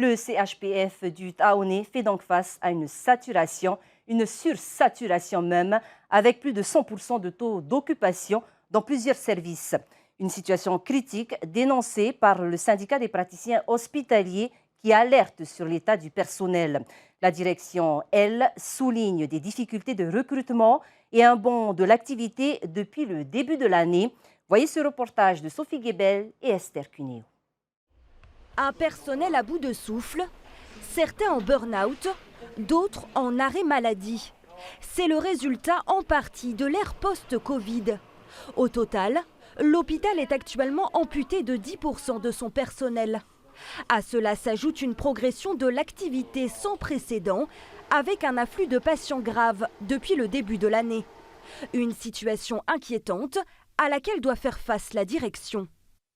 Le CHPF du Taoné fait donc face à une sursaturation même, avec plus de 100% de taux d'occupation dans plusieurs services. Une situation critique dénoncée par le syndicat des praticiens hospitaliers qui alerte sur l'état du personnel. La direction, elle, souligne des difficultés de recrutement et un bond de l'activité depuis le début de l'année. Voyez ce reportage de Sophie Guébel et Esther Cuneo. Un personnel à bout de souffle, certains en burn-out, d'autres en arrêt maladie. C'est le résultat en partie de l'ère post-Covid. Au total, l'hôpital est actuellement amputé de 10% de son personnel. À cela s'ajoute une progression de l'activité sans précédent, avec un afflux de patients graves depuis le début de l'année. Une situation inquiétante à laquelle doit faire face la direction.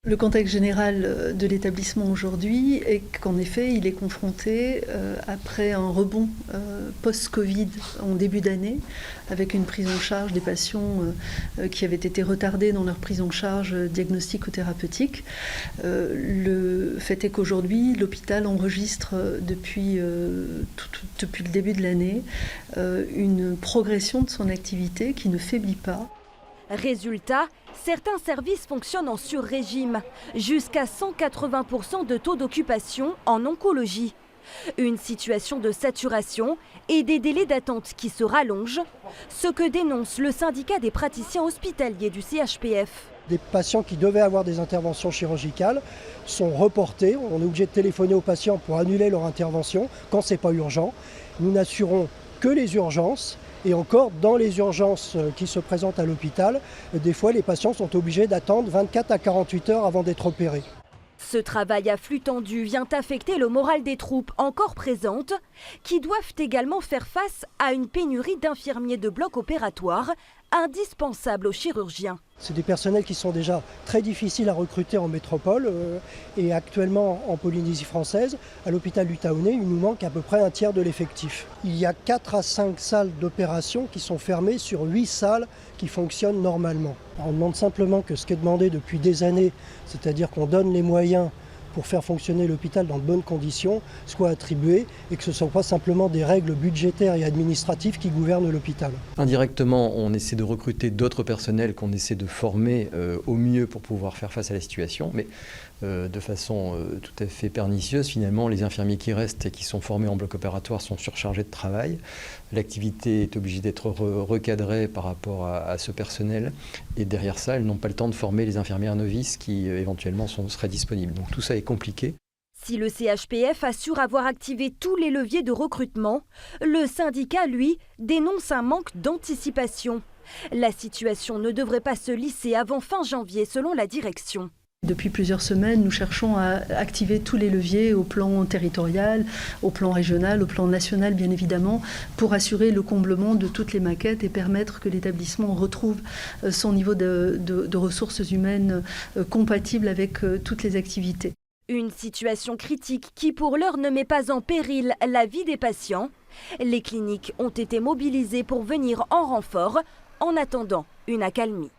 Le contexte général de l'établissement aujourd'hui est qu'en effet, il est confronté, après un rebond post-Covid en début d'année, avec une prise en charge des patients qui avaient été retardés dans leur prise en charge diagnostico-thérapeutique. Le fait est qu'aujourd'hui, l'hôpital enregistre depuis le début de l'année une progression de son activité qui ne faiblit pas. Résultat, certains services fonctionnent en sur-régime, jusqu'à 180% de taux d'occupation en oncologie. Une situation de saturation et des délais d'attente qui se rallongent, ce que dénonce le syndicat des praticiens hospitaliers du CHPF. Des patients qui devaient avoir des interventions chirurgicales sont reportés. On est obligé de téléphoner aux patients pour annuler leur intervention quand ce n'est pas urgent. Nous n'assurons que les urgences. Et encore, dans les urgences qui se présentent à l'hôpital, des fois les patients sont obligés d'attendre 24 à 48 heures avant d'être opérés. Ce travail à flux tendu vient affecter le moral des troupes encore présentes, qui doivent également faire face à une pénurie d'infirmiers de bloc opératoire, indispensables aux chirurgiens. C'est des personnels qui sont déjà très difficiles à recruter en métropole et actuellement en Polynésie française, à l'hôpital du Taoné, il nous manque à peu près un tiers de l'effectif. Il y a 4 à 5 salles d'opération qui sont fermées sur 8 salles qui fonctionnent normalement. On demande simplement que ce qui est demandé depuis des années, c'est-à-dire qu'on donne les moyens pour faire fonctionner l'hôpital dans de bonnes conditions, soit attribué et que ce ne sont pas simplement des règles budgétaires et administratives qui gouvernent l'hôpital. Indirectement, on essaie de recruter d'autres personnels qu'on essaie de former au mieux pour pouvoir faire face à la situation, mais de façon tout à fait pernicieuse, finalement, les infirmiers qui restent et qui sont formés en bloc opératoire sont surchargés de travail. L'activité est obligée d'être recadrée par rapport à ce personnel et derrière ça, elles n'ont pas le temps de former les infirmières novices qui éventuellement seraient disponibles. Donc tout ça est compliqué. Si le CHPF assure avoir activé tous les leviers de recrutement, le syndicat, lui, dénonce un manque d'anticipation. La situation ne devrait pas se lisser avant fin janvier, selon la direction. Depuis plusieurs semaines, nous cherchons à activer tous les leviers au plan territorial, au plan régional, au plan national bien évidemment, pour assurer le comblement de toutes les maquettes et permettre que l'établissement retrouve son niveau de ressources humaines compatible avec toutes les activités. Une situation critique qui pour l'heure ne met pas en péril la vie des patients. Les cliniques ont été mobilisées pour venir en renfort en attendant une accalmie.